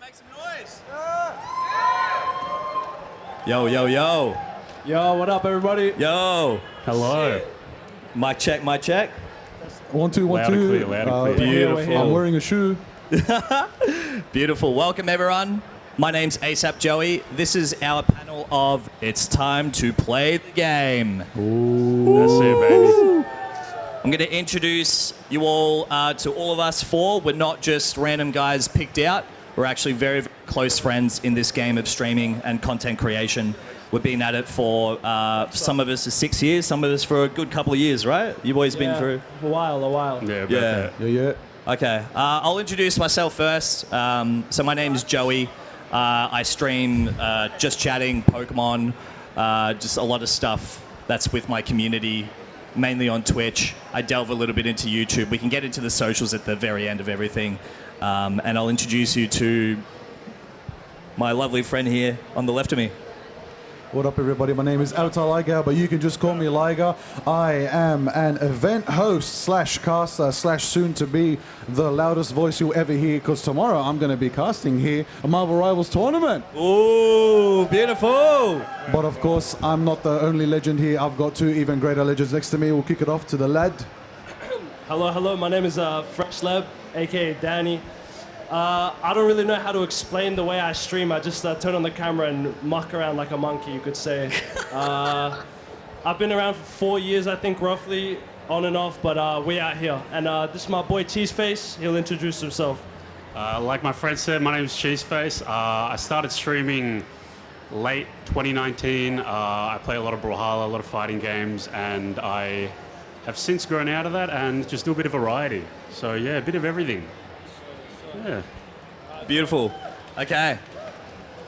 Make some noise. Yo, yo, yo. Yo, what up, everybody? Yo. Hello. Mic check, mic check. 1, 2, 1, Loud and 2. clear, loud and clear. Beautiful. I'm wearing a shoe. Beautiful. Welcome, everyone. My name's Asapjoey. This is our panel of It's Time to Play the Game. That's it, baby. I'm going to introduce you all to all of us four. We're not just random guys picked out. We're actually very, very close friends in this game of streaming and content creation. We've been at it for, some of us for 6 years, some of us for a good couple of years, right? You boys been through? A while. Yeah, about Yeah. that. Yeah. Okay, I'll introduce myself first. So my name is Joey. I stream just chatting, Pokemon, just a lot of stuff that's with my community, mainly on Twitch. I delve a little bit into YouTube. We can get into the socials at the very end of everything. And I'll introduce you to my lovely friend here on the left of me. What up, everybody? My name is Liger, but you can just call me Liger. I am an event host slash caster slash soon to be the loudest voice you'll ever hear, because tomorrow I'm going to be casting here a Marvel Rivals tournament. Ooh, beautiful. But of course, I'm not the only legend here. I've got two even greater legends next to me. We'll kick it off to the lad. Hello. My name is Freshleb, aka Danny. I don't really know how to explain the way I stream. I just turn on the camera and muck around like a monkey, you could say. I've been around for 4 years, I think, roughly, on and off, but we out here. And this is my boy Cheeseface. He'll introduce himself. Like my friend said, my name is Cheeseface. I started streaming late 2019. I play a lot of Brawlhalla, a lot of fighting games, and I have since grown out of that and just do a bit of variety. So yeah, a bit of everything. Yeah. Beautiful. Okay.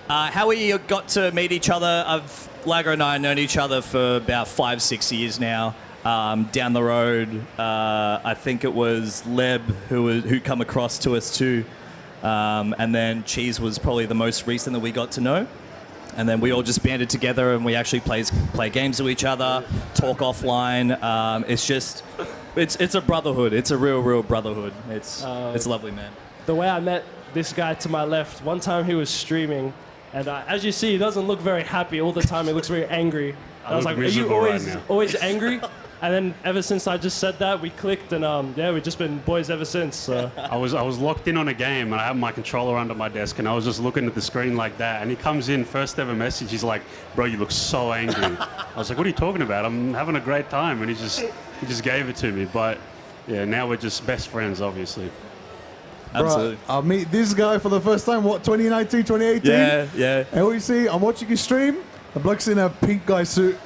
How we got to meet each other, Liger and I have known each other for about 5-6 years now. Down the road, I think it was Leb who come across to us too. And then Cheese was probably the most recent that we got to know. And then we all just banded together and we actually play games with each other, talk offline. It's a brotherhood. It's a real brotherhood. It's lovely, man. The way I met this guy to my left, one time he was streaming, and as you see, he doesn't look very happy all the time. He looks very angry. And I was like, are you always angry? And then ever since I just said that, we clicked, and we've just been boys ever since. So. I was locked in on a game, and I had my controller under my desk, and I was just looking at the screen like that. And he comes in, first ever message. He's like, "Bro, you look so angry." I was like, "What are you talking about? I'm having a great time." And he just gave it to me. But yeah, now we're just best friends, obviously. Absolutely. Bro, I'll meet this guy for the first time, 2019, 2018? Yeah. And what you see, I'm watching his stream, the bloke's in a pink guy suit.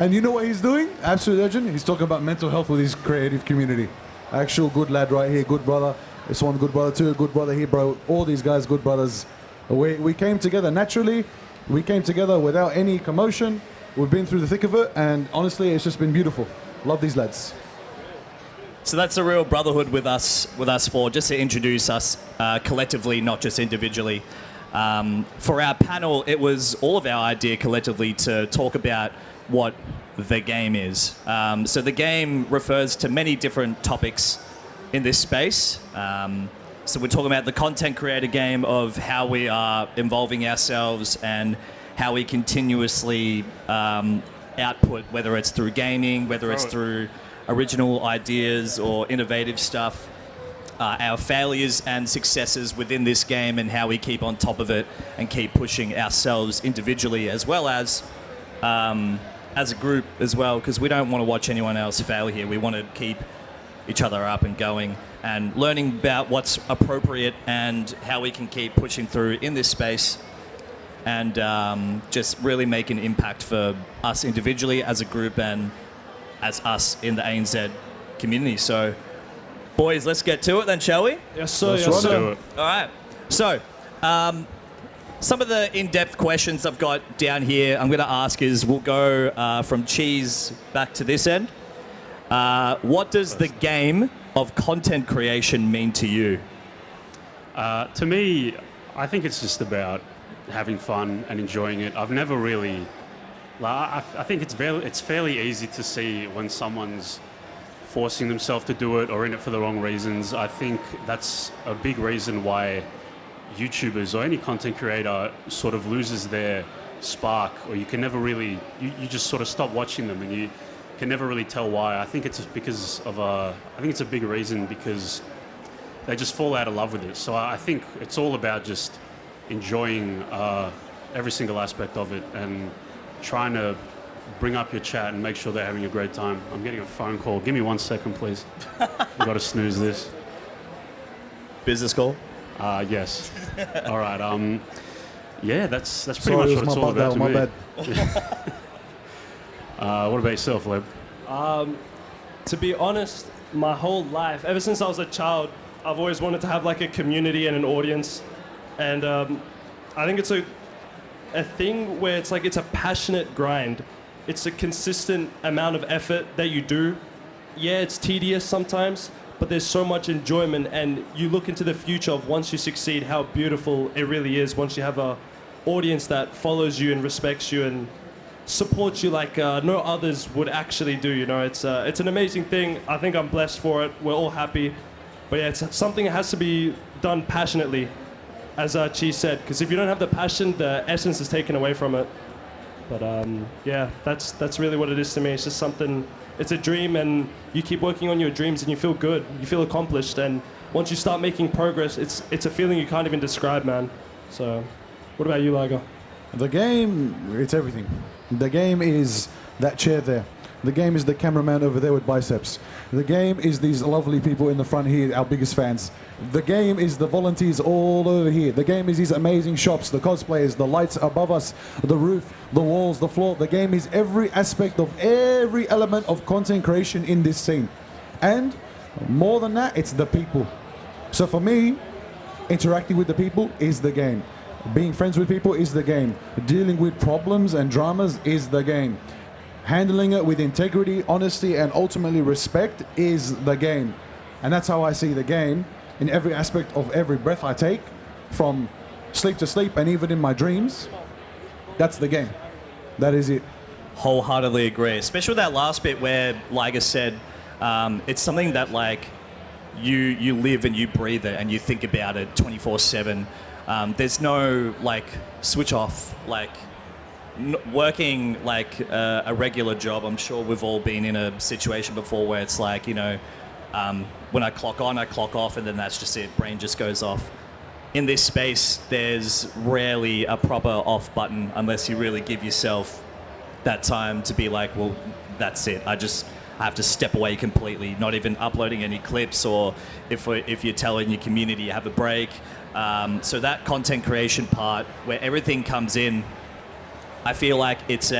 And you know what he's doing? Absolute legend. He's talking about mental health with his creative community. Actual good lad right here, good brother. This one good brother too, good brother here, bro. All these guys, good brothers. We came together naturally. We came together without any commotion. We've been through the thick of it, and honestly, it's just been beautiful. Love these lads. So that's a real brotherhood with us four, just to introduce us collectively, not just individually. For our panel, it was all of our idea collectively to talk about what the game is. So the game refers to many different topics in this space. So we're talking about the content creator game of how we are involving ourselves and how we continuously output, whether it's through gaming, whether it's through original ideas or innovative stuff, our failures and successes within this game and how we keep on top of it and keep pushing ourselves individually as well as a group as well, because we don't want to watch anyone else fail here. We want to keep each other up and going and learning about what's appropriate and how we can keep pushing through in this space and just really make an impact for us individually as a group and as us in the ANZ community. So, boys, let's get to it then, shall we? Yes, sir. Let's do it. All right. So, some of the in-depth questions I've got down here I'm going to ask is we'll go from Cheese back to this end. What does the game of content creation mean to you? To me, I think it's just about having fun and enjoying it. I've never really... I think it's fairly easy to see when someone's forcing themselves to do it or in it for the wrong reasons. I think that's a big reason why YouTubers or any content creator sort of loses their spark, or you can never really, you just sort of stop watching them and you can never really tell why. I think it's because of I think it's a big reason because they just fall out of love with it. So I think it's all about just enjoying every single aspect of it and trying to bring up your chat and make sure they're having a great time. I'm getting a phone call. Give me 1 second, please. I've got to snooze this. Business call? Yes. All right. Yeah, that's pretty Sorry, much what it's all about to my me. bad. What about yourself, Leb? To be honest, my whole life, ever since I was a child, I've always wanted to have like a community and an audience. And I think it's a thing where it's like it's a passionate grind. It's a consistent amount of effort that you do. Yeah, it's tedious sometimes, but there's so much enjoyment, and you look into the future of once you succeed, how beautiful it really is once you have a audience that follows you and respects you and supports you like no others would actually do. You know, it's an amazing thing. I think I'm blessed for it. We're all happy, but yeah, it's something that has to be done passionately, as Cheese said, because if you don't have the passion, the essence is taken away from it. But yeah, that's really what it is to me. It's just something. It's a dream, and you keep working on your dreams, and you feel good. You feel accomplished, and once you start making progress, it's a feeling you can't even describe, man. So, what about you, Liger? The game, it's everything. The game is that chair there. The game is the cameraman over there with biceps. The game is these lovely people in the front here, our biggest fans. The game is the volunteers all over here. The game is these amazing shops, the cosplayers, the lights above us, the roof, the walls, the floor. The game is every aspect of every element of content creation in this scene. And more than that, it's the people. So for me, interacting with the people is the game. Being friends with people is the game. Dealing with problems and dramas is the game. Handling it with integrity, honesty, and ultimately respect is the game. And that's how I see the game in every aspect of every breath I take, from sleep to sleep, and even in my dreams. That's the game. That is it. Wholeheartedly agree, especially with that last bit where Liger said it's something that like you live and you breathe it and you think about it 24/7. There's no like switch off, like working like a regular job. I'm sure we've all been in a situation before where it's like, you know, when I clock on, I clock off, and then that's just it. Brain just goes off. In this space, there's rarely a proper off button unless you really give yourself that time to be like, well, that's it. I have to step away completely, not even uploading any clips, or if you're telling your community you have a break. So that content creation part where everything comes in, I feel like it's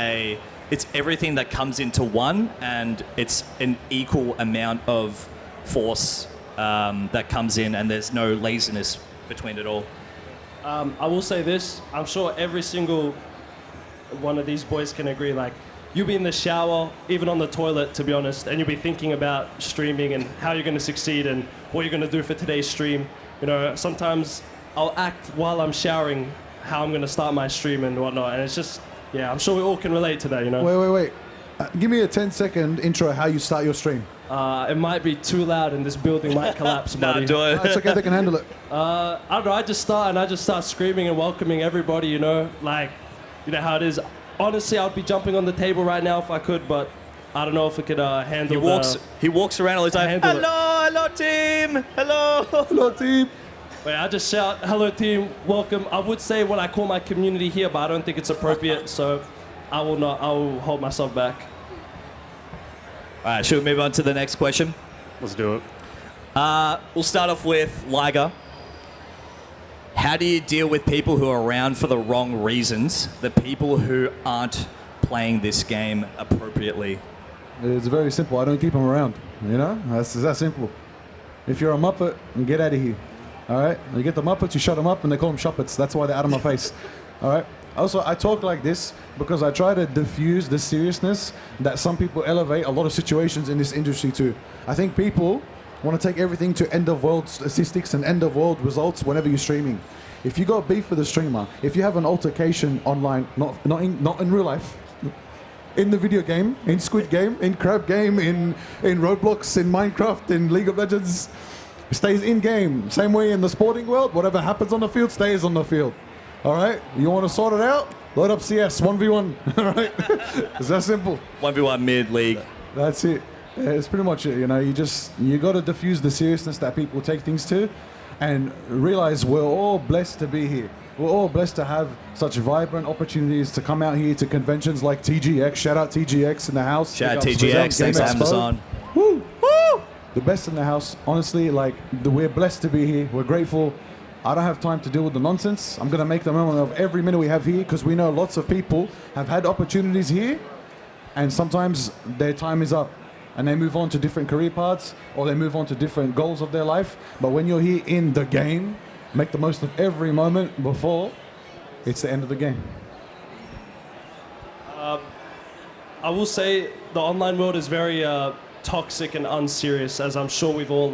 everything that comes into one, and it's an equal amount of force that comes in, and there's no laziness between it all. I will say this, I'm sure every single one of these boys can agree, like, you'll be in the shower, even on the toilet, to be honest, and you'll be thinking about streaming and how you're going to succeed and what you're going to do for today's stream. You know, sometimes I'll act while I'm showering how I'm going to start my stream and whatnot, and it's just, yeah, I'm sure we all can relate to that, you know? Wait. Give me a 10-second intro how you start your stream. It might be too loud and this building might collapse, buddy. No, do it. It's okay, they can handle it. I don't know, I just start screaming and welcoming everybody, you know? Like, you know how it is. Honestly, I'd be jumping on the table right now if I could, but I don't know if we could handle He walks around all the time. Hello team. Hello, team. Wait, I just shout, hello team, welcome. I would say what I call my community here, but I don't think it's appropriate, so I will hold myself back. All right, should we move on to the next question? Let's do it. We'll start off with Liger. How do you deal with people who are around for the wrong reasons, the people who aren't playing this game appropriately? It's very simple. I don't keep them around. You know, that's that simple. If you're a Muppet, get out of here. All right? You get the Muppets, you shut them up, and they call them Shuppets. That's why they're out of my face. All right? Also, I talk like this because I try to diffuse the seriousness that some people elevate a lot of situations in this industry to. I think people want to take everything to end-of-world statistics and end-of-world results whenever you're streaming. If you got beef with a streamer, if you have an altercation online, not in real life, in the video game, in Squid Game, in Crab Game, in Roblox, in Minecraft, in League of Legends. Stays in game. Same way in the sporting world, whatever happens on the field stays on the field. All right? You want to sort it out? Load up CS, 1v1. All right? It's that simple. 1v1 mid-league. That's it. Yeah, it's pretty much it. You know, you got to diffuse the seriousness that people take things to and realize we're all blessed to be here. We're all blessed to have such vibrant opportunities to come out here to conventions like TGX. Shout out TGX in the house. Shout out TGX, thanks Amazon. Woo! Woo! The best in the house. Honestly, like, we're blessed to be here. We're grateful. I don't have time to deal with the nonsense. I'm going to make the moment of every minute we have here because we know lots of people have had opportunities here and sometimes their time is up and they move on to different career paths or they move on to different goals of their life. But when you're here in the game, make the most of every moment before it's the end of the game. I will say the online world is very toxic and unserious, as I'm sure we've all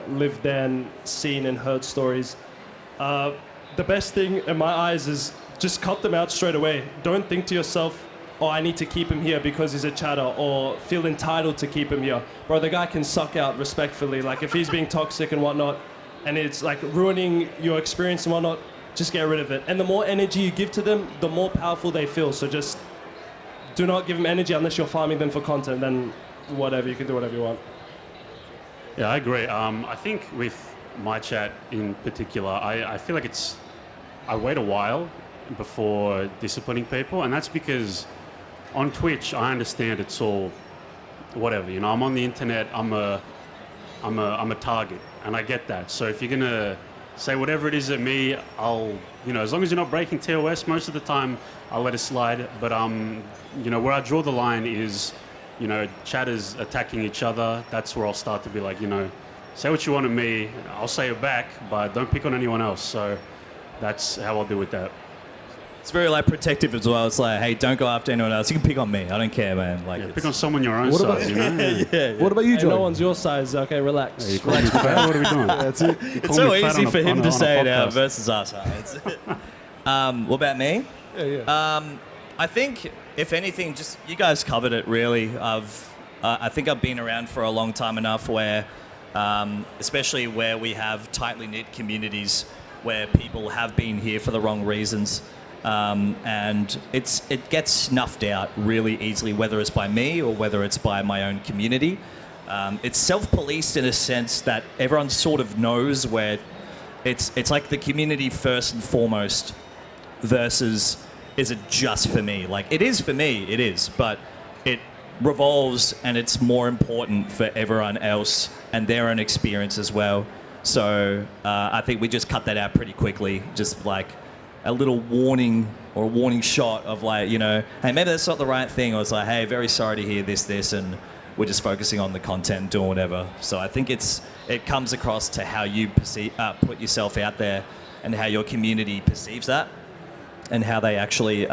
lived there and seen and heard stories. The best thing in my eyes is just cut them out straight away. Don't think to yourself, oh, I need to keep him here because he's a chatter, or feel entitled to keep him here. Bro, the guy can suck out respectfully. Like, if he's being toxic and whatnot, and it's like ruining your experience and whatnot, just get rid of it. And the more energy you give to them, the more powerful they feel. So just do not give them energy unless you're farming them for content. Then whatever, you can do whatever you want. Yeah, I agree. I think with my chat in particular, I feel like I wait a while before disciplining people, and that's because on Twitch, I understand it's all whatever. You know, I'm on the internet. I'm a target, and I get that. So if you're gonna say whatever it is at me, I'll, you know, as long as you're not breaking TOS, most of the time I'll let it slide. But you know, where I draw the line is, you know, chatters attacking each other. That's where I'll start to be like, you know, say what you want at me, I'll say it back, but don't pick on anyone else. So that's how I'll deal with that. It's very like protective as well. It's like, hey, don't go after anyone else. You can pick on me. I don't care, man. Like, Yeah, pick on someone your own What about- size, you know? yeah. What about you, Hey, Joe? no one's your size. Okay, relax. Hey, you call me fat? What are we doing? That's it. It's so easy for him to say it out podcast. versus us. What about me? Yeah. I think, if anything, just you guys covered it really. I think I've been around for a long time enough where, especially where we have tightly knit communities where people have been here for the wrong reasons. And it gets snuffed out really easily, whether it's by me or whether it's by my own community. It's self-policed in a sense that everyone sort of knows where it's like the community first and foremost versus is it just for me? Like, it is for me, it is, but it revolves and it's more important for everyone else and their own experience as well. So I think we just cut that out pretty quickly, just like a little warning or a warning shot of like, you know, hey, maybe that's not the right thing. Or it's like, hey, very sorry to hear this, and we're just focusing on the content, doing whatever. So I think it comes across to how you put yourself out there and how your community perceives that and how they actually,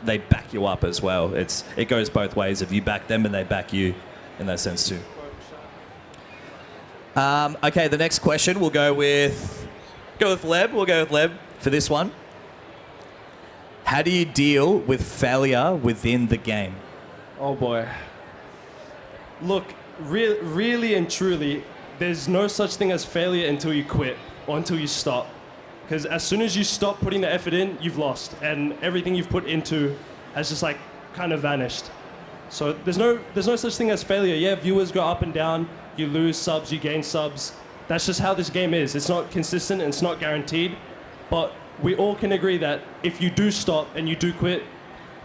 they back you up as well. It goes both ways. If you back them and they back you in that sense too. Okay, the next question we'll go with Leb. We'll go with Leb for this one. How do you deal with failure within the game? Oh boy. Look, really and truly, there's no such thing as failure until you quit or until you stop. Because as soon as you stop putting the effort in, you've lost, and everything you've put into has just like kind of vanished. So there's no such thing as failure. Yeah, viewers go up and down. You lose subs, you gain subs. That's just how this game is. It's not consistent and it's not guaranteed. But we all can agree that if you do stop and you do quit,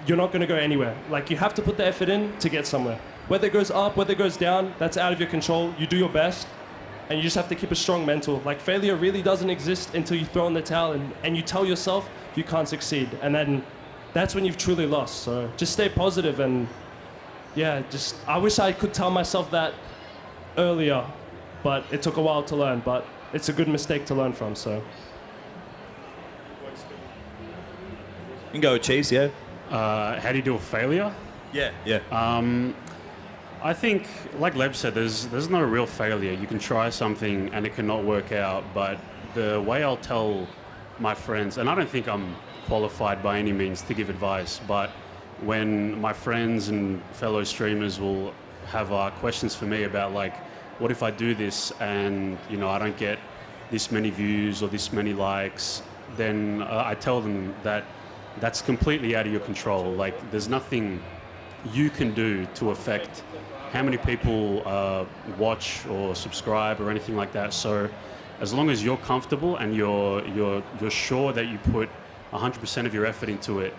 you're not going to go anywhere. Like, you have to put the effort in to get somewhere. Whether it goes up, whether it goes down, that's out of your control. You do your best, and you just have to keep a strong mental. Like, failure really doesn't exist until you throw in the towel and you tell yourself you can't succeed. And then that's when you've truly lost. So just stay positive, and yeah, I wish I could tell myself that earlier, but it took a while to learn. But it's a good mistake to learn from, so. You can go with Cheese, yeah? How do you deal with failure? Yeah. I think, like Leb said, there's no real failure. You can try something and it cannot work out, but the way I'll tell my friends, and I don't think I'm qualified by any means to give advice, but when my friends and fellow streamers will have questions for me about like, what if I do this and I don't get this many views or this many likes, then I tell them that that's completely out of your control. Like, there's nothing you can do to affect how many people watch or subscribe or anything like that. So as long as you're comfortable and you're sure that you put 100% of your effort into it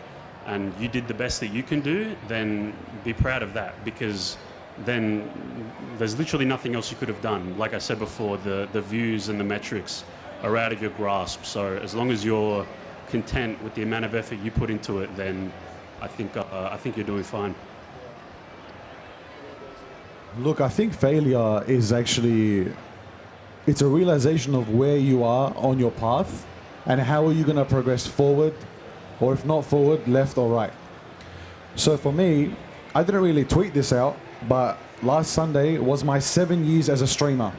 and you did the best that you can do, then be proud of that, because then there's literally nothing else you could have done. Like I said before, the views and the metrics are out of your grasp. So as long as you're content with the amount of effort you put into it, then I think you're doing fine. Look, I think failure is actually, it's a realization of where you are on your path and how are you going to progress forward, or if not forward, left or right. So for me, I didn't really tweet this out, but last Sunday was my 7 years as a streamer.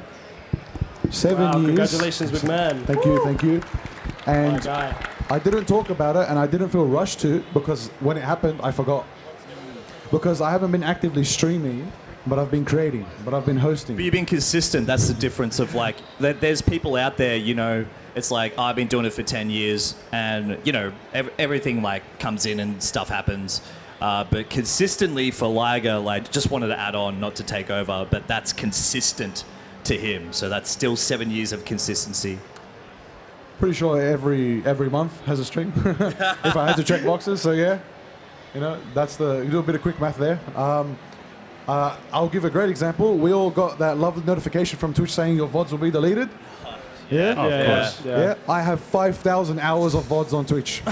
7 years. Congratulations, big man. Thank you, thank you. And My guy. I didn't talk about it, and I didn't feel rushed to, because when it happened, I forgot. Because I haven't been actively streaming, but I've been creating, but I've been hosting. But you've been consistent. That's the difference of like, there's people out there, it's like, I've been doing it for 10 years and, everything like comes in and stuff happens. But consistently for Liger, like, just wanted to add on, not to take over, but that's consistent to him. So that's still 7 years of consistency. Pretty sure every month has a stream, if I had to check boxes. So yeah, you do a bit of quick math there. I'll give a great example. We all got that lovely notification from Twitch saying your VODs will be deleted. Yeah, Of course. yeah. I have 5,000 hours of VODs on Twitch.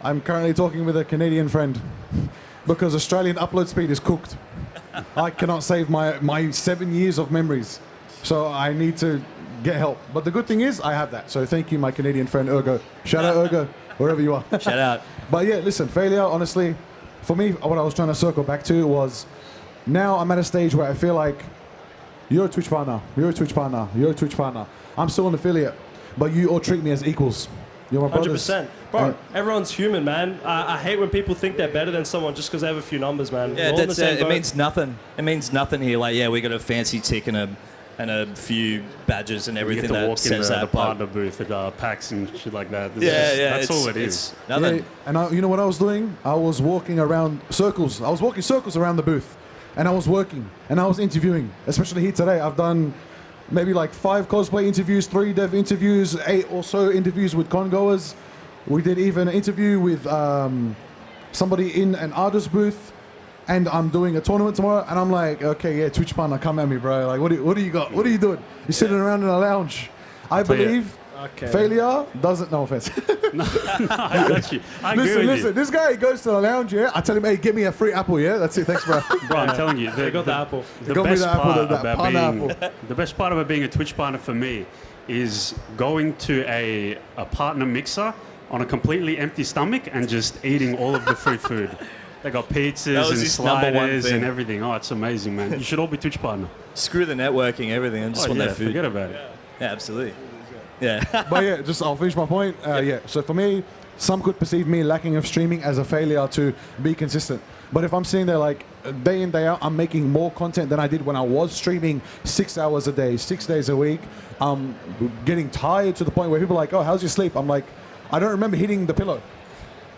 I'm currently talking with a Canadian friend because Australian upload speed is cooked. I cannot save my 7 years of memories, so I need to get help. But the good thing is I have that. So thank you, my Canadian friend Ergo. Shout out Ergo, wherever you are. Shout out. But yeah, listen, failure, honestly, for me, what I was trying to circle back to was, now I'm at a stage where I feel like you're a Twitch partner, you're a Twitch partner, you're a Twitch partner. I'm still an affiliate, but you all treat me as equals. You're my brothers. 100%. Bro, everyone's human, man. I hate when people think they're better than someone just because they have a few numbers, man. Yeah, We're all in the that's same it. It boat. means nothing. It means nothing here. Like, yeah, we got a fancy tick and a few badges and You everything get to that walk in says the that. partner booth with packs and shit like that. That's all it is. Nothing. Yeah, and you know what I was doing? I was walking around circles. I was walking circles around the booth, and I was working, and I was interviewing. Especially here today, I've done maybe like 5 cosplay interviews, 3 dev interviews, 8 or so interviews with congoers. We did even an interview with somebody in an artist booth, and I'm doing a tournament tomorrow, and I'm like, okay, yeah, Twitch partner, come at me, bro. Like, what do you got? What are you doing? You're sitting around in a lounge. I believe failure doesn't, no offense. I got you. I agree with Listen, you. this guy goes to the lounge, yeah? I tell him, hey, get me a free apple, yeah? That's it, thanks, bro. Bro, I'm telling you, They got the apple. the Got me best the apple, part that about pineapple. the best part about being a Twitch partner for me is going to a partner mixer on a completely empty stomach and just eating all of the free food. They got pizzas was and his number one sliders thing. and everything. Oh, it's amazing, man. You should all be Twitch partner. Screw the networking, everything. I just want that food. Forget about it. Yeah, absolutely. Yeah. But yeah, I'll finish my point. Yeah, so for me, some could perceive me lacking of streaming as a failure to be consistent. But if I'm sitting there like day in, day out, I'm making more content than I did when I was streaming 6 hours a day, 6 days a week. I'm getting tired to the point where people are like, oh, how's your sleep? I'm like, I don't remember hitting the pillow.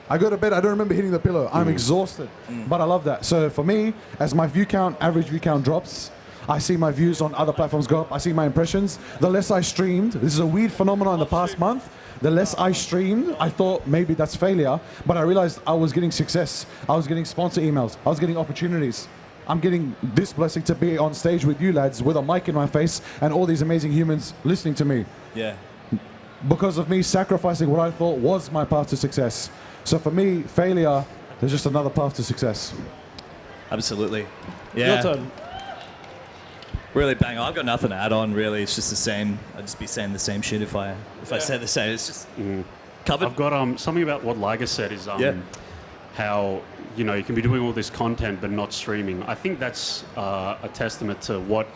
I go to bed, I don't remember hitting the pillow. I'm exhausted, but I love that. So for me, as my average view count drops, I see my views on other platforms go up, I see my impressions. The less I streamed, this is a weird phenomenon in the past month, the less I streamed, I thought maybe that's failure, but I realized I was getting success. I was getting sponsor emails, I was getting opportunities. I'm getting this blessing to be on stage with you lads with a mic in my face and all these amazing humans listening to me. Yeah. Because of me sacrificing what I thought was my path to success. So for me, failure is just another path to success. Absolutely. Yeah. Your turn. Really bang on. I've got nothing to add on, really. It's just the same. I'd just be saying the same shit if I said the same. It's just covered. I've got something about what Liger said is how you can be doing all this content but not streaming. I think that's a testament to what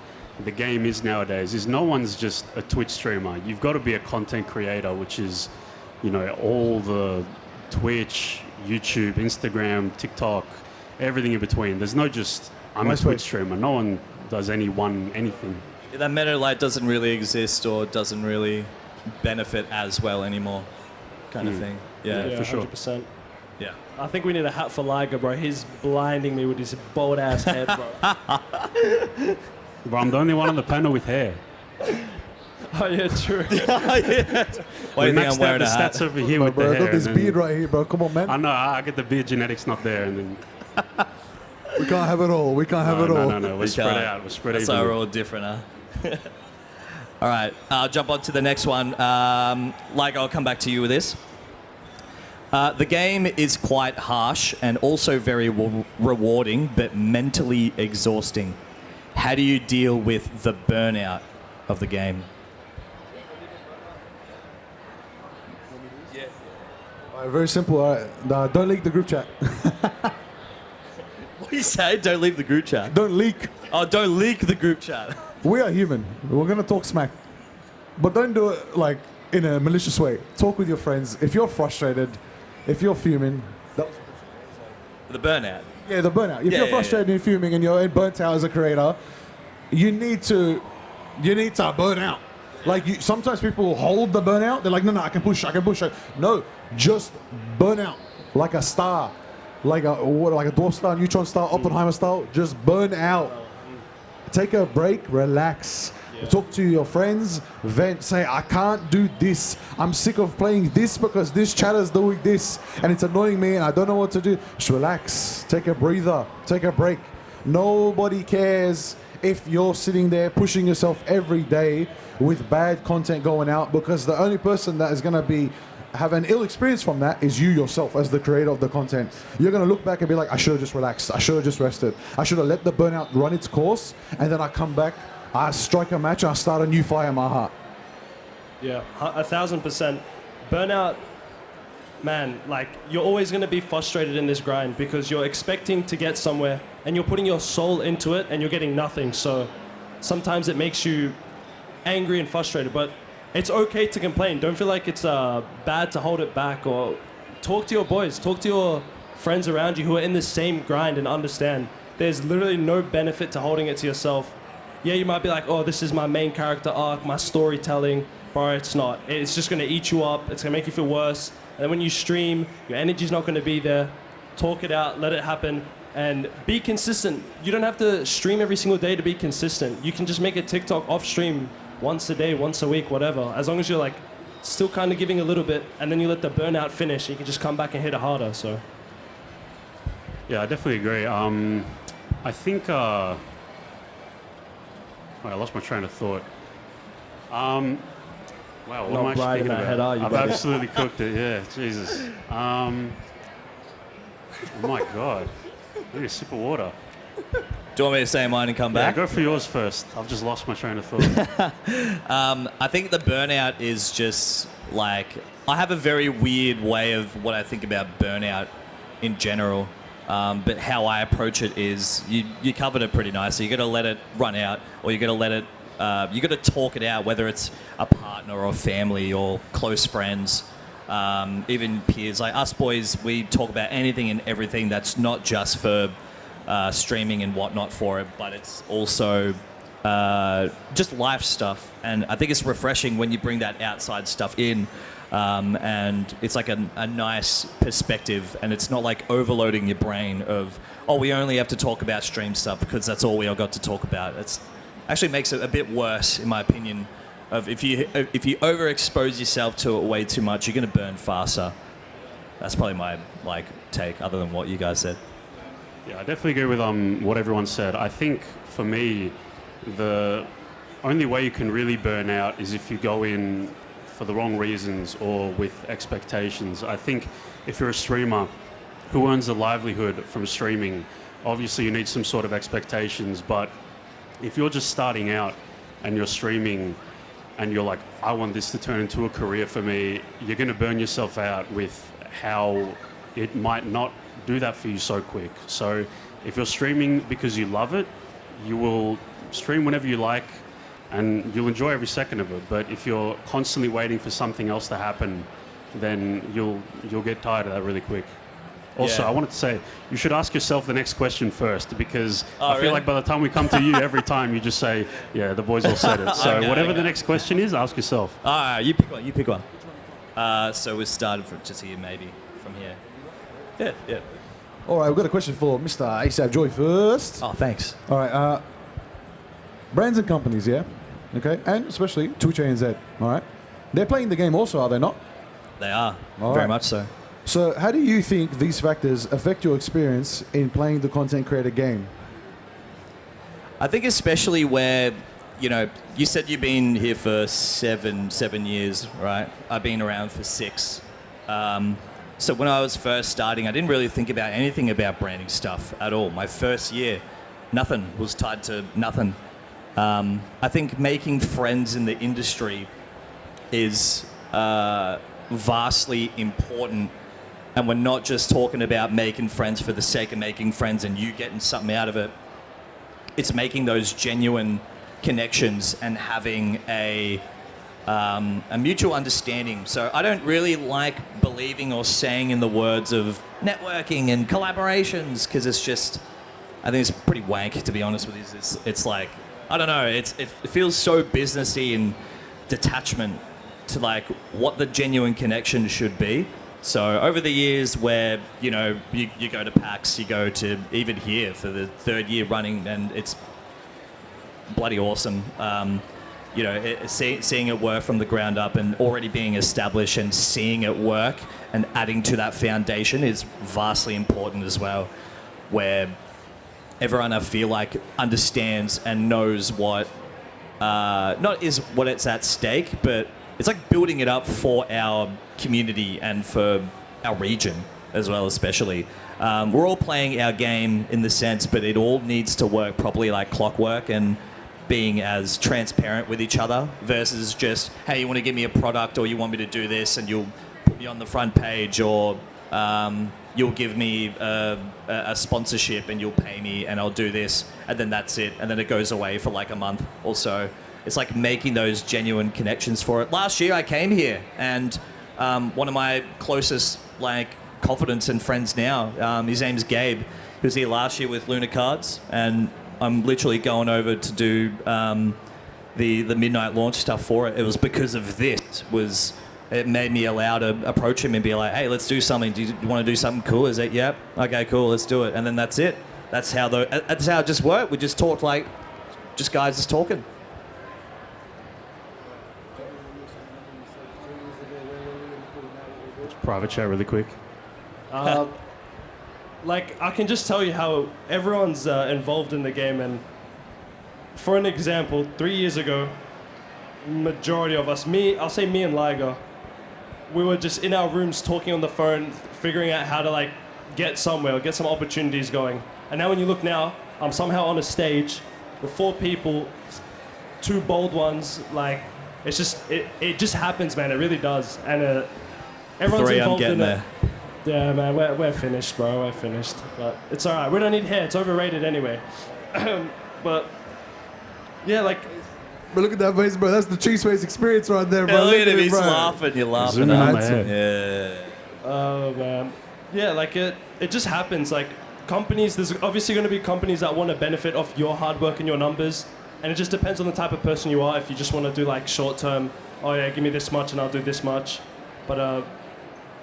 the game is nowadays. Is no one's just a Twitch streamer. You've got to be a content creator, which is all the Twitch, YouTube, Instagram, TikTok, everything in between. There's no just, I'm a Twitch streamer. No one does anything. Yeah, that meta like doesn't really exist or doesn't really benefit as well anymore, kind of thing. Yeah, for sure. 100%. yeah. I think we need a hat for Liger, bro. He's blinding me with his bold ass head, bro. Bro, I'm the only one on the panel with hair. Oh yeah, true. Why do you think I'm wearing the a hat? stats over here with Bro, the I hair. got this and then- beard right here, bro. Come on, man. I know, I get the beard genetics not there. And then, We can't have it all. We can't have it all. no. We're You spread can't. out. We're spread That's why evenly. we're all different, huh? All right, I'll jump on to the next one. Like, I'll come back to you with this. The game is quite harsh and also very rewarding, but mentally exhausting. How do you deal with the burnout of the game? All right, very simple. All right. Nah, don't leak the group chat. What do you say? Don't leave the group chat. Don't leak. Oh, don't leak the group chat. We are human. We're going to talk smack. But don't do it like in a malicious way. Talk with your friends. If you're frustrated, if you're fuming, The burnout. yeah, the burnout. If Yeah, you're yeah, frustrated and fuming and you're burnt out as a creator, you need to burn out. Like sometimes people hold the burnout. They're like, no, I can push. No, just burn out like a star, like a dwarf star, neutron star, Oppenheimer style. Just burn out. Take a break, relax. Talk to your friends, vent, say, I can't do this. I'm sick of playing this because this chatter's doing this and it's annoying me and I don't know what to do. Just relax, take a breather, take a break. Nobody cares if you're sitting there pushing yourself every day with bad content going out, because the only person that is going to have an ill experience from that is you yourself as the creator of the content. You're going to look back and be like, I should have just relaxed. I should have just rested. I should have let the burnout run its course, and then I come back, I strike a match, I start a new fire in my heart. Yeah, 1,000%. Burnout, man, like you're always going to be frustrated in this grind because you're expecting to get somewhere and you're putting your soul into it and you're getting nothing. So sometimes it makes you angry and frustrated, but it's okay to complain. Don't feel like it's bad to hold it back, or talk to your boys, talk to your friends around you who are in the same grind and understand. There's literally no benefit to holding it to yourself. Yeah, you might be like, oh, this is my main character arc, my storytelling. Bro, it's not. It's just going to eat you up. It's going to make you feel worse. And then when you stream, your energy's not going to be there. Talk it out, let it happen, and be consistent. You don't have to stream every single day to be consistent. You can just make a TikTok off stream once a day, once a week, whatever. As long as you're like still kind of giving a little bit, and then you let the burnout finish, you can just come back and hit it harder. So Yeah, I definitely agree. I think... I lost my train of thought. Wow, what Not am I bright in speaking that about? head, are you, I've buddy? absolutely cooked it, yeah, Jesus. Oh my God. I need a sip of water. Do you want me to say mine and come Yeah, back? go for yours first. I've just lost my train of thought. I think the burnout is just like, I have a very weird way of what I think about burnout in general. But how I approach it is you covered it pretty nicely. You got to let it run out, or you got to let it. You got to talk it out, whether it's a partner or family or close friends, even peers. Like us boys, we talk about anything and everything that's not just for streaming and whatnot for it, but it's also just life stuff. And I think it's refreshing when you bring that outside stuff in. And it's like a nice perspective, and it's not like overloading your brain of, oh, we only have to talk about stream stuff because that's all we all got to talk about. It's actually makes it a bit worse, in my opinion, of if you overexpose yourself to it way too much, you're going to burn faster. That's probably my take, other than what you guys said. Yeah, I definitely agree with what everyone said. I think for me, the only way you can really burn out is if you go in for the wrong reasons or with expectations. I think if you're a streamer who earns a livelihood from streaming, obviously you need some sort of expectations, but if you're just starting out and you're streaming and you're like, I want this to turn into a career for me, you're going to burn yourself out with how it might not do that for you so quick. So if you're streaming because you love it, you will stream whenever you like, and you'll enjoy every second of it. But if you're constantly waiting for something else to happen, then you'll get tired of that really quick. Also, Yeah. I wanted to say, you should ask yourself the next question first, because Oh, I feel really? like by the time we come to you, every time you just say, yeah, the boys all said it. So Okay, whatever okay. the next question is, ask yourself. All right, you pick one. You pick one. So we started from just here, maybe from here. Yeah, yeah. All right, we've got a question for Mr. Asapjoey first. Oh, thanks. All right, brands and companies, yeah? Okay, and especially Twitch ANZ, all right? They're playing the game also, are they not? They are All very right. much so. So how do you think these factors affect your experience in playing the content creator game? I think especially where, you know, you said you've been here for seven years, right? I've been around for 6. So when I was first starting, I didn't really think about anything about branding stuff at all. My first year, nothing was tied to nothing. I think making friends in the industry is vastly important. And we're not just talking about making friends for the sake of making friends and you getting something out of it. It's making those genuine connections and having a mutual understanding. So I don't really like believing or saying in the words of networking and collaborations, because it's just, I think it's pretty wank, to be honest with you. It's like, I don't know, it feels so businessy and detachment to like what the genuine connection should be. So over the years where, you know, you go to PAX, you go to even here for the 3rd year running, and it's bloody awesome. You know, seeing it work from the ground up and already being established and seeing it work and adding to that foundation is vastly important as well, where everyone I feel like understands and knows what, not is what it's at stake, but it's like building it up for our community and for our region as well, especially. We're all playing our game in the sense, but it all needs to work properly like clockwork and being as transparent with each other versus just, hey, you want to give me a product or you want me to do this and you'll put me on the front page, or you'll give me a sponsorship and you'll pay me and I'll do this, and then that's it, and then it goes away for like a month or so. It's like making those genuine connections for it. Last year I came here and one of my closest like confidants and friends now, his name's Gabe. He was here last year with Luna Cards, and I'm literally going over to do the midnight launch stuff for it. It was because of this. It made me allow to approach him and be like, hey, let's do something. Do you want to do something cool? Is it, yep, okay, cool, let's do it. And then that's it. That's how it just worked. We just talked like just guys just talking. Private chat really quick. Like, I can just tell you how everyone's involved in the game. And for an example, 3 years ago, majority of us, I'll say me and Liger, we were just in our rooms talking on the phone, figuring out how to like get somewhere, get some opportunities going. And now when you look now, I'm somehow on a stage with 4 people, 2 bold ones. Like, it's just, it just happens, man. It really does. And everyone's 3, I'm involved getting in there. it. Yeah, man, we're finished, bro. We're finished. But it's all right. We don't need hair. It's overrated anyway. But yeah, like, But look at that face, bro. That's the Cheeseface experience right there, bro. Yeah, look at him, it, he's bro. laughing, you're laughing. Zoom in on That's my it. head. Yeah. oh man, yeah, like it just happens. Like companies, there's obviously going to be companies that want to benefit off your hard work and your numbers, and it just depends on the type of person you are. If you just want to do like short term, oh yeah, give me this much and I'll do this much. But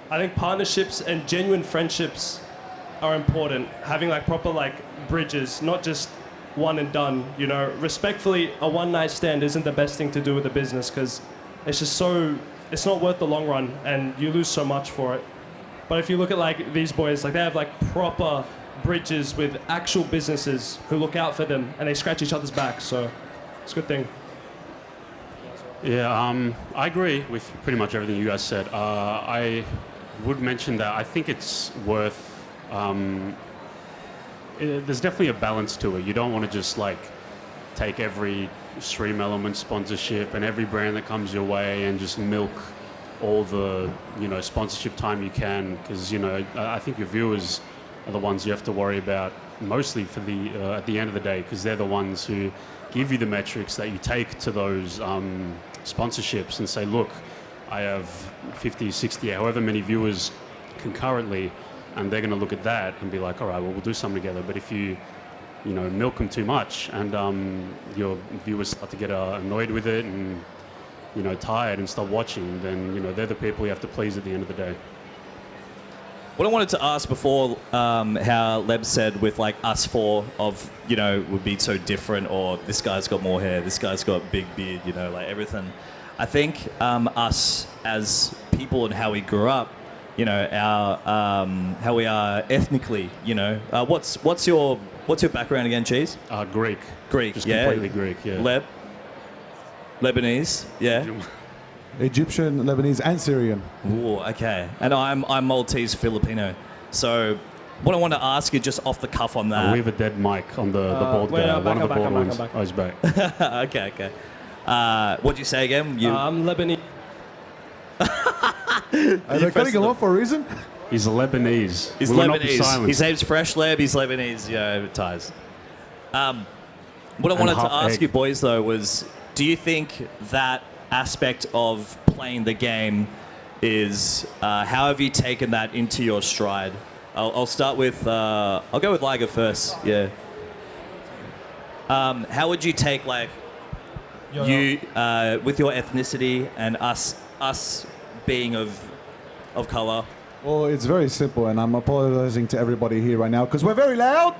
I think partnerships and genuine friendships are important. Having like proper like bridges, not just one and done. You know, respectfully, a one night stand isn't the best thing to do with a business, because it's just it's not worth the long run and you lose so much for it. But if you look at like these boys, like they have like proper bridges with actual businesses who look out for them and they scratch each other's backs. So it's a good thing. Yeah, I agree with pretty much everything you guys said. I would mention that I think it's worth. There's definitely a balance to it. You don't want to just like take every stream element sponsorship and every brand that comes your way and just milk all the sponsorship time you can, because I think your viewers are the ones you have to worry about mostly for the at the end of the day, because they're the ones who give you the metrics that you take to those sponsorships and say, look, I have 50, 60, however many viewers concurrently, and they're going to look at that and be like, all right, well, we'll do something together. But if you milk them too much, and your viewers start to get annoyed with it and tired and stop watching, then they're the people you have to please at the end of the day. What I wanted to ask before, how Leb said with like us four of, would be so different, or this guy's got more hair, this guy's got big beard, like everything. I think us as people and how we grew up, our how we are ethnically, what's your background again, Cheese? Greek. Greek, Just yeah. completely Greek, yeah. Lebanese, yeah. Egyptian, Lebanese, and Syrian. Ooh, okay. And I'm Maltese Filipino. So what I want to ask you just off the cuff on that. We have a dead mic on the bald wait, guy. I'm One back, of the I'm bald back, ones. I'm back. Oh, he's back. Okay. What'd you say again? I'm Lebanese. Are they cutting him off for a reason? He's Lebanese. He's We will not be Lebanese. silenced. His name's Freshleb. He's Lebanese. Ties. What I wanted to half ask egg. you boys though was, do you think that aspect of playing the game is how have you taken that into your stride? I'll start with I'll go with Liger first. Yeah. How would you take like you with your ethnicity and us being of color? Well, it's very simple, and I'm apologizing to everybody here right now because we're very loud.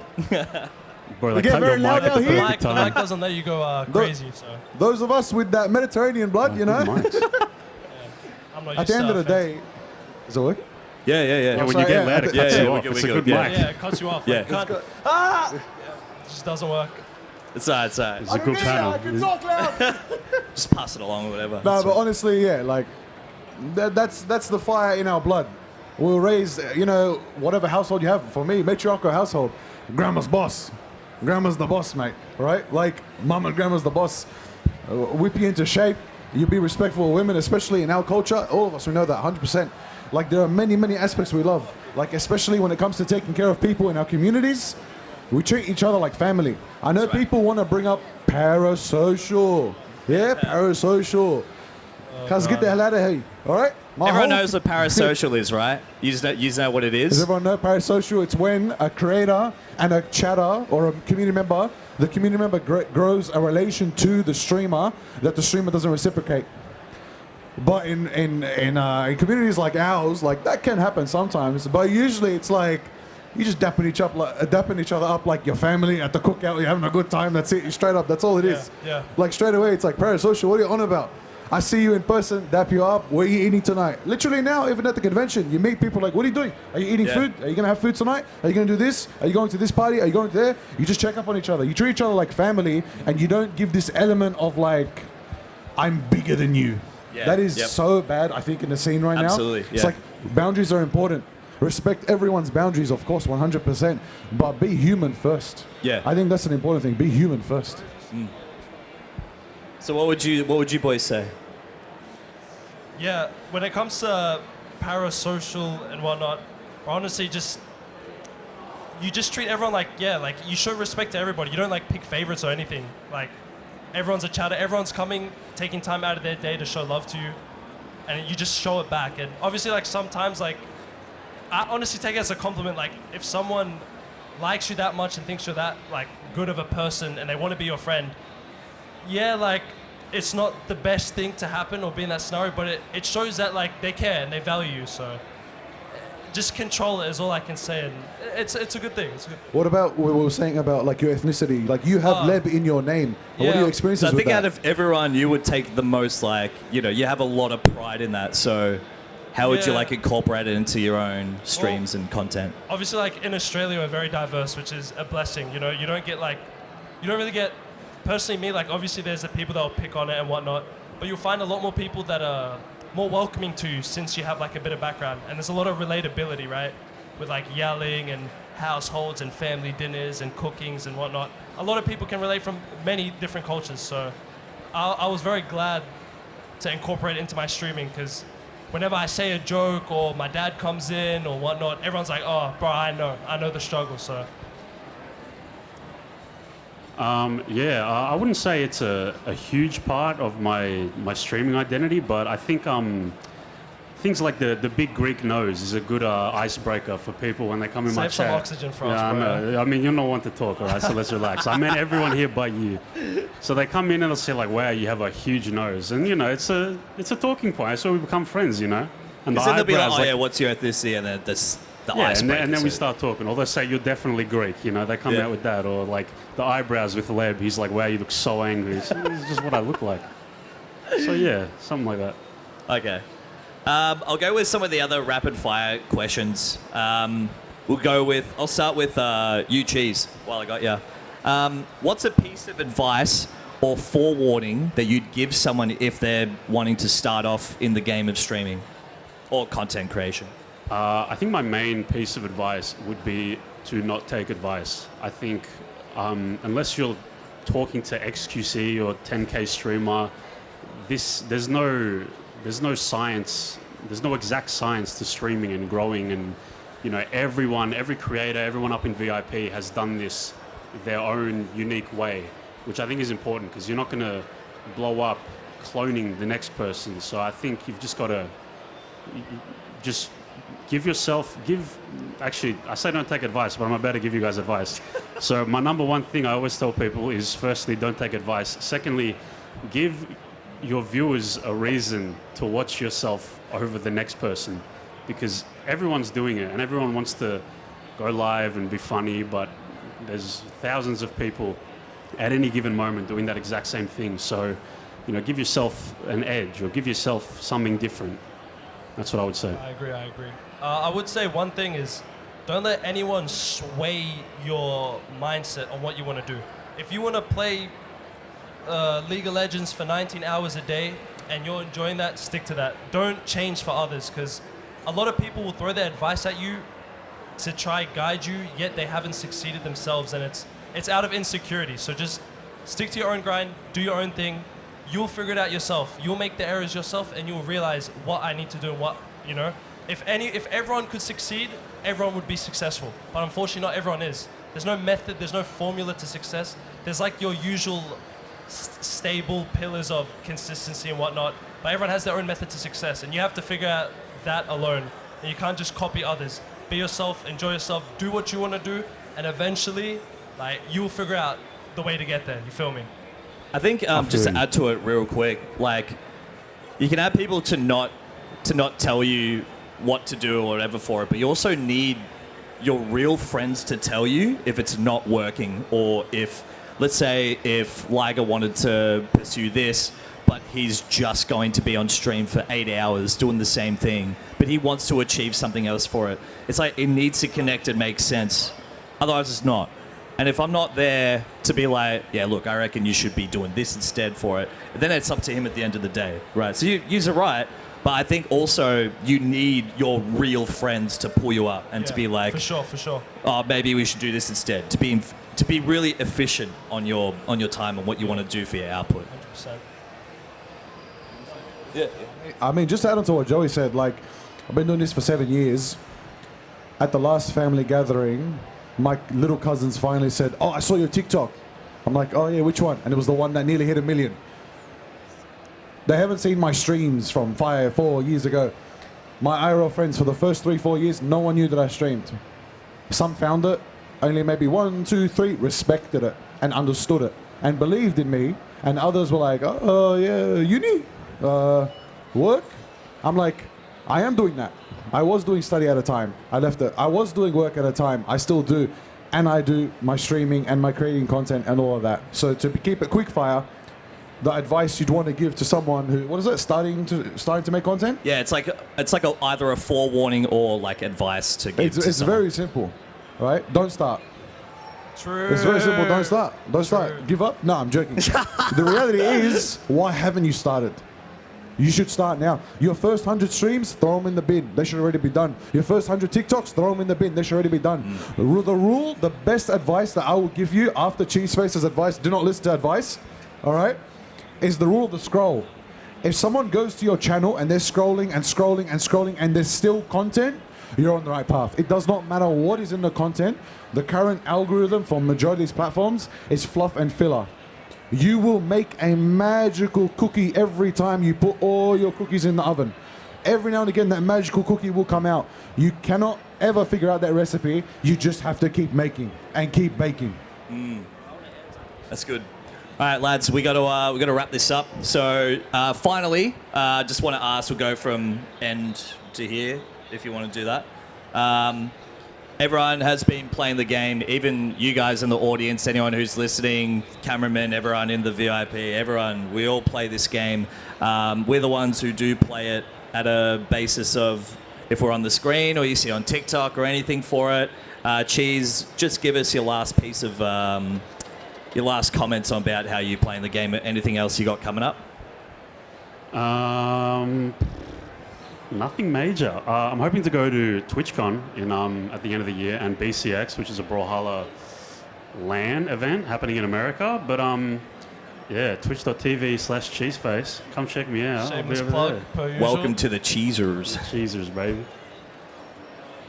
Bro, We they get cut very your loud mic at out the here. perfect The time. mic doesn't let you go crazy, so Those of us with that Mediterranean blood, Good mics. I'm not at used the end to of the offense. day, is it working? Yeah. Yeah, when sorry, you get yeah, loud, it yeah, cuts yeah, you we're off. good, It's we're a good good, yeah. mic. Yeah, it cuts you off. Yeah. Like, you can't, Ah! it just doesn't work. It's alright. It's alright. It's a good I can panel. talk loud. Just pass it along or whatever. No, It's but honestly, yeah, like that's the fire in our blood. We'll raise, whatever household you have. For me, matriarchal household, grandma's boss. Grandma's the boss, mate. Right? Like mom and grandma's the boss. Whip you into shape. You be respectful of women, especially in our culture. All of us, we know that 100%. Like there are many, many aspects we love. Like especially when it comes to taking care of people in our communities, we treat each other like family. I know people want to bring up parasocial. Yeah, parasocial. Cuz get the hell out of here. All right? Everyone knows what parasocial is, right? You just know what it Does is. everyone know parasocial? It's when a creator and a chatter or a community member, the community member grows a relation to the streamer that the streamer doesn't reciprocate. But in communities like ours, like that can happen sometimes. But usually it's like you just dapping each other up like your family at the cookout. You're having a good time. That's it. Straight up. That's all it is. Yeah. Like straight away, it's like parasocial. What are you on about? I see you in person, dap you up. What are you eating tonight? Literally now, even at the convention, you meet people like, what are you doing? Are you eating Yeah. food? Are you going to have food tonight? Are you going to do this? Are you going to this party? Are you going to there? You just check up on each other. You treat each other like family, and you don't give this element of like, I'm bigger than you. Yeah, That is yep. so bad, I think, in the scene right now. Absolutely, It's yeah. like boundaries are important. Respect everyone's boundaries, of course, 100%. But be human first. Yeah. I think that's an important thing. Be human first. So what would you boys say? Yeah, when it comes to parasocial and whatnot, honestly, you just treat everyone like you show respect to everybody. You don't like pick favorites or anything. Like everyone's a chatter. Everyone's coming, taking time out of their day to show love to you, and you just show it back. And obviously, like sometimes, like I honestly take it as a compliment. Like if someone likes you that much and thinks you're that like good of a person and they want to be your friend, yeah, like it's not the best thing to happen or be in that scenario, but it shows that like they care and they value you. So just control it is all I can say, and it's a good thing. It's a good thing. What about what we were saying about like your ethnicity? Like you have Leb in your name. What are yeah. your experiences So I with think that? out of everyone, you would take the most like, you have a lot of pride in that. So how would you Yeah. like incorporate it into your own streams and content? Obviously, like in Australia, we're very diverse, which is a blessing. You don't really get, personally me, like obviously there's the people that will pick on it and whatnot, but you'll find a lot more people that are more welcoming to you since you have like a bit of background. And there's a lot of relatability, right? With like yelling and households and family dinners and cookings and whatnot. A lot of people can relate from many different cultures. So I was very glad to incorporate it into my streaming, because whenever I say a joke or my dad comes in or whatnot, everyone's like, oh, bro, I know the struggle. So I wouldn't say it's a huge part of my streaming identity, but I think things like the big Greek nose is a good icebreaker for people when they come in my Save some chat. oxygen for us, I bro. know. I mean, you're not one to talk, all right? So let's relax. I meant everyone here but you. So they come in and they'll say like, "Wow, you have a huge nose," and you know, it's a talking point. So we become friends, you know. And Because then they'll be like, eyebrows, oh yeah, what's your ethnicity? And then the yeah, icebreaker. and then we start talking. Or they say you're definitely Greek, you know. They come Yeah. out with that, or like the eyebrows with Leb. He's like, "Wow, you look so angry." It's just what I look like. So yeah, something like that. Okay. I'll go with some of the other rapid fire questions. I'll start with you, Cheese, while I got you. What's a piece of advice or forewarning that you'd give someone if they're wanting to start off in the game of streaming or content creation? I think my main piece of advice would be to not take advice. I think unless you're talking to XQC or 10K streamer, there's no science, there's no exact science to streaming and growing, and you know, every creator, everyone up in VIP has done this their own unique way, which I think is important because you're not going to blow up cloning the next person. So I think you've just got to just actually, I say don't take advice, but I'm about to give you guys advice. So my number one thing I always tell people is, firstly, don't take advice. Secondly, give your viewers a reason to watch yourself over the next person, because everyone's doing it and everyone wants to go live and be funny, but there's thousands of people at any given moment doing that exact same thing. So, you know, give yourself an edge or give yourself something different. That's what I would say. I agree. I would say one thing is, don't let anyone sway your mindset on what you want to do. If you want to play League of Legends for 19 hours a day and you're enjoying that, stick to that. Don't change for others, because a lot of people will throw their advice at you to try guide you, yet they haven't succeeded themselves, and it's out of insecurity. So just stick to your own grind, do your own thing. You'll figure it out yourself. You'll make the errors yourself, and you'll realize what I need to do and what, you know. If everyone could succeed, everyone would be successful. But unfortunately, not everyone is. There's no method, there's no formula to success. There's like your usual stable pillars of consistency and whatnot, but everyone has their own method to success, and you have to figure out that alone. And you can't just copy others. Be yourself, enjoy yourself, do what you want to do, and eventually, like, you'll figure out the way to get there. You feel me? I think just to add to it real quick, like, you can have people to not tell you what to do or whatever for it, but you also need your real friends to tell you if it's not working, or if, let's say, if Liger wanted to pursue this, but he's just going to be on stream for 8 hours doing the same thing, but he wants to achieve something else for it. It's like, it needs to connect and make sense. Otherwise, it's not. And if I'm not there to be like, yeah, look, I reckon you should be doing this instead for it, then it's up to him at the end of the day, right? So you're right, but I think also you need your real friends to pull you up and to be like, for sure. Oh, maybe we should do this instead. To be really efficient on your time and what you want to do for your output. 100%. Yeah. I mean, just to add on to what Joey said, like, I've been doing this for 7 years. At the last family gathering, my little cousins finally said, "Oh, I saw your TikTok." I'm like, "Oh yeah, which one?" And it was the one that nearly hit 1 million. They haven't seen my streams from 4 years ago. My IRL friends, for the first 3-4 years, no one knew that I streamed. Some found it, only maybe 1, 2, 3 respected it and understood it and believed in me, and others were like, "Oh yeah, uni, work." I'm like, I am doing that. I was doing study at a time. I left it. I was doing work at a time. I still do. And I do my streaming and my creating content and all of that. So to keep it quick fire, the advice you'd want to give to someone who, what is it, starting to make content? Yeah, it's like either a forewarning or like advice to give. It's very simple, right? Don't start. True. It's very simple. Don't start. Don't start. Give up? No, I'm joking. The reality is, why haven't you started? You should start now. Your first 100 streams, throw them in the bin. They should already be done. Your first 100 TikToks, throw them in the bin. They should already be done. The best advice that I will give you after Cheeseface's advice, do not listen to advice, all right, is the rule of the scroll. If someone goes to your channel and they're scrolling and scrolling and scrolling and there's still content, you're on the right path. It does not matter what is in the content. The current algorithm for majority of these platforms is fluff and filler. You will make a magical cookie every time you put all your cookies in the oven. Every now and again, that magical cookie will come out. You cannot ever figure out that recipe. You just have to keep making and keep baking. That's good. All right, lads, we got to wrap this up. So finally, just want to ask. We'll go from end to here, if you want to do that. Everyone has been playing the game, even you guys in the audience, anyone who's listening, cameramen, everyone in the VIP, everyone. We all play this game. We're the ones who do play it at a basis of if we're on the screen or you see on TikTok or anything for it. Cheese, just give us your last piece of your last comments on about how you playing the game. Anything else you got coming up? Nothing major. I'm hoping to go to TwitchCon in at the end of the year and BCX, which is a Brawlhalla LAN event happening in America. But yeah, twitch.tv/Cheeseface. Come check me out. Shameless I'll be over plug, per usual. Welcome to the Cheesers. there. Cheesers, baby.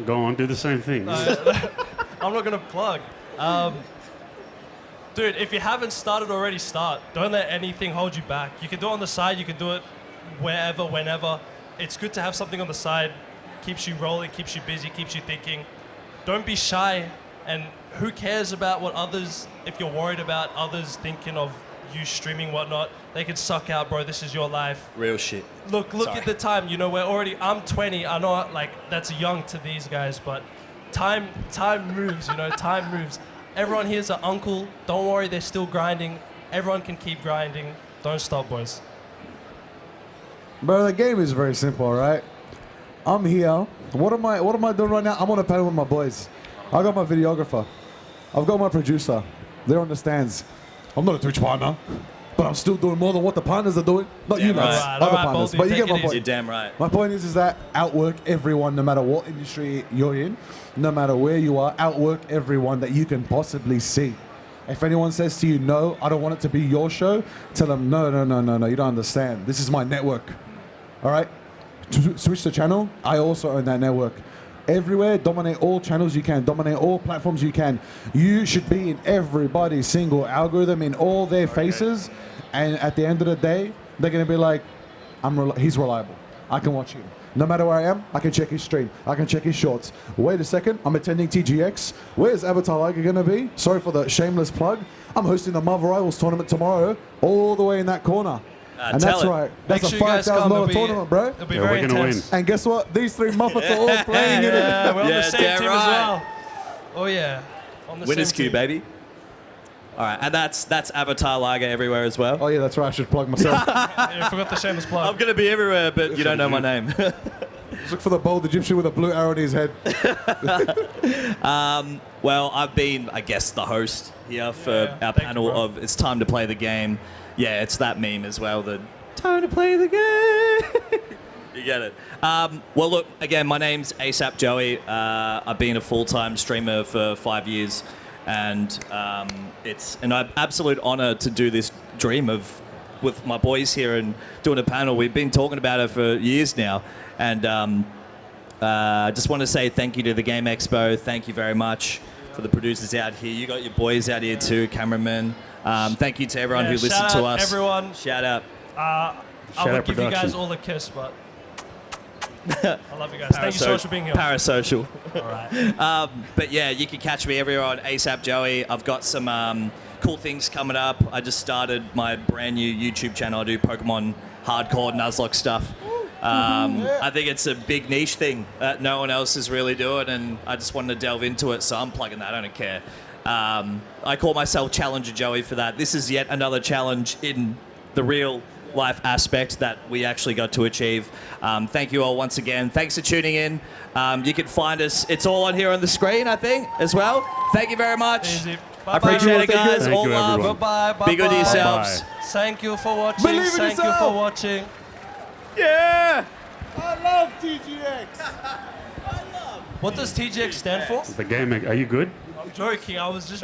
Go on, do the same thing. I'm not gonna plug. Dude, if you haven't started already, start. Don't let anything hold you back. You can do it on the side, you can do it wherever, whenever. It's good to have something on the side. Keeps you rolling, keeps you busy, keeps you thinking. Don't be shy, and who cares about what others, if you're worried about others thinking of you streaming, whatnot, they can suck out, bro. This is your life. Real shit. Look Sorry. at the time. You know, I'm 20. I know, like, that's young to these guys, but time moves, you know, time moves. Everyone here's an uncle. Don't worry, they're still grinding. Everyone can keep grinding. Don't stop, boys. Bro, the game is very simple, right? I'm here. What am I doing right now? I'm on a panel with my boys. I got my videographer. I've got my producer. They're on the stands. I'm not a Twitch partner, but I'm still doing more than what the partners are doing. Not you lads, right. other All right, partners. Baldy, But you take get my it point. You're damn right. My point is that outwork everyone, no matter what industry you're in, no matter where you are, outwork everyone that you can possibly see. If anyone says to you, no, I don't want it to be your show, tell them, no, you don't understand. This is my network. All right? To switch the channel, I also own that network. Everywhere, dominate all channels you can, dominate all platforms you can. You should be in everybody's single algorithm, in all their faces, and at the end of the day, they're going to be like, he's reliable. I can watch him. No matter where I am, I can check his stream. I can check his shorts. Wait a second, I'm attending TGX. Where's Avatar Liger going to be? Sorry for the shameless plug. I'm hosting the Marvel Rivals tournament tomorrow, all the way in that corner. And tell that's it. right. Make That's sure a you guys come. $5,000 tournament, bro. It'll be Yeah, very we're gonna intense. win. And guess what? These three Muppets are all playing in it. Yeah, we're on Yeah, the same damn team right. as well. Oh yeah, on the Winners same queue, team. baby. All right, and that's Avatar Liger everywhere as well. Oh yeah, that's right. I should plug myself. Yeah, I forgot the shameless I'm plug. going to be everywhere, but you don't know my name. Just look for the bold Egyptian with a blue arrow in his head. Well, I've been, I guess, the host here for Yeah, our thank you, panel bro. of It's Time to Play the Game. Yeah, it's that meme as well, the time to play the game. You get it. Well, look, again, my name's Asapjoey. I've been a full-time streamer for 5 years, and it's an absolute honor to do this dream with my boys here and doing a panel. We've been talking about it for years now, and I just want to say thank you to the Game Expo. Thank you very much for the producers out here. You got your boys out here too, cameramen. Thank you to everyone who listened shout to out us. everyone. Shout out. I Shout would out give you guys production. all a kiss, but I love you guys. Thank you so much for being here. Parasocial. All right. But yeah, you can catch me everywhere on Asapjoey. I've got some cool things coming up. I just started my brand new YouTube channel. I do Pokemon hardcore Nuzlocke stuff. I think it's a big niche thing that no one else is really doing, and I just wanted to delve into it, so I'm plugging that. I don't care. I call myself Challenger Joey for that. This is yet another challenge in the real life aspect that we actually got to achieve. Thank you all once again. Thanks for tuning in. You can find us. It's all on here on the screen, I think, as well. Thank you very much. Easy. I appreciate it, guys. Thank All you, love. everyone. Bye bye. Be good to bye. yourselves. Bye. Thank you for watching. Believe in Thank you yourself. for watching. Yeah. I love TGX. What does TGX stand for? The game, are you good? I'm joking. I was just.